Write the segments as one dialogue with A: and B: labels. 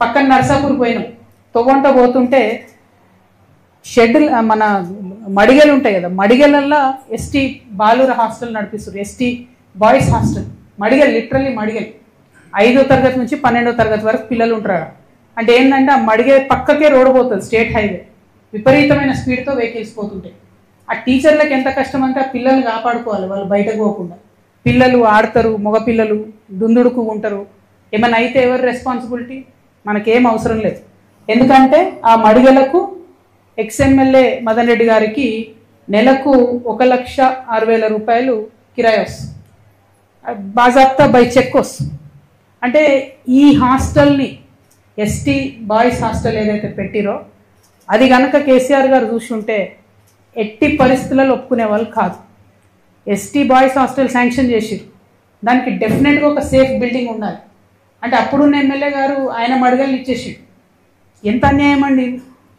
A: పక్కన నర్సాపూర్ పోయినాం, తొవ్వంట పోతుంటే షెడ్ మన మడిగలు ఉంటాయి కదా, మడిగలల్లో ఎస్టీ బాలుర హాస్టల్ నడిపిస్తారు, ఎస్టీ బాయ్స్ హాస్టల్. మడిగలు, లిటరల్లీ మడిగలు. 5వ తరగతి నుంచి 12వ తరగతి వరకు పిల్లలు ఉంటారు. అంటే ఏంటంటే ఆ మడిగే పక్కకే రోడ్డు పోతుంది, స్టేట్ హైవే, విపరీతమైన స్పీడ్తో వెహికల్స్ పోతుంటాయి. ఆ టీచర్లకు ఎంత కష్టం అంటే ఆ పిల్లల్ని కాపాడుకోవాలి, వాళ్ళు బయటకు పోకుండా. పిల్లలు ఆడతారు, మగపిల్లలు దుందుడుకు ఉంటారు, ఏమైనా అయితే ఎవరు రెస్పాన్సిబిలిటీ? మనకేం అవసరం లేదు. ఎందుకంటే ఆ మడిగలకు ఎక్స్ఎమ్మెల్యే మదన్ రెడ్డి గారికి నెలకు 1,60,000 రూపాయలు కిరాయి వస్తుంది, బాజాప్తా బై చెక్ వస్తుంది. అంటే ఈ హాస్టల్ని, ఎస్టీ బాయ్స్ హాస్టల్ ఏదైతే పెట్టిరో అది కనుక కేసీఆర్ గారు చూసుంటే ఎట్టి పరిస్థితులలో ఒప్పుకునే వాళ్ళు కాదు. ఎస్టీ బాయ్స్ హాస్టల్ శాంక్షన్ చేసిరు, దానికి డెఫినెట్గా ఒక సేఫ్ బిల్డింగ్ ఉండాలి. అంటే అప్పుడున్న ఎమ్మెల్యే గారు ఆయన మడగలు ఇచ్చేసిడు. ఎంత అన్యాయం అండి.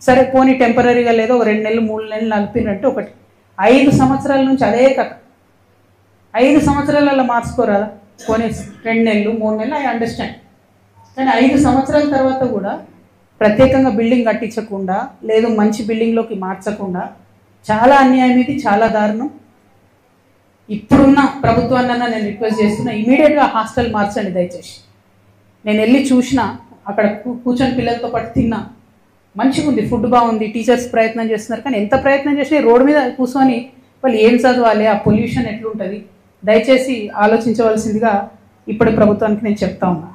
A: సరే పోనీ టెంపరీగా లేదో ఒక 2 నెలలు 3 నెలలు నలిపినట్టు ఒకటి. 5 సంవత్సరాల నుంచి అదే కథ. 5 సంవత్సరాలలో మార్చుకోరాదా? పోనీ 2 నెలలు 3 నెలలు ఐ అండర్స్టాండ్. కానీ 5 సంవత్సరాల తర్వాత కూడా ప్రత్యేకంగా బిల్డింగ్ కట్టించకుండా, లేదు మంచి బిల్డింగ్లోకి మార్చకుండా చాలా అన్యాయం. ఇది చాలా దారుణం. ఇప్పుడున్న ప్రభుత్వాన్నన్నా నేను రిక్వెస్ట్ చేస్తున్నా, ఇమీడియట్గా హాస్టల్ మార్చండి దయచేసి. నేను వెళ్ళి చూసిన, అక్కడ కూర్చొని పిల్లలతో పాటు తిన్నా, మంచిగా ఉంది, ఫుడ్ బాగుంది, టీచర్స్ ప్రయత్నం చేస్తున్నారు. కానీ ఎంత ప్రయత్నం చేసినా రోడ్డు మీద కూర్చొని వాళ్ళు ఏం చదవాలి, ఆ పొల్యూషన్ ఎట్లుంటుంది, దయచేసి ఆలోచించవలసిందిగా ఇప్పటి ప్రభుత్వానికి నేను చెప్తా ఉన్నా.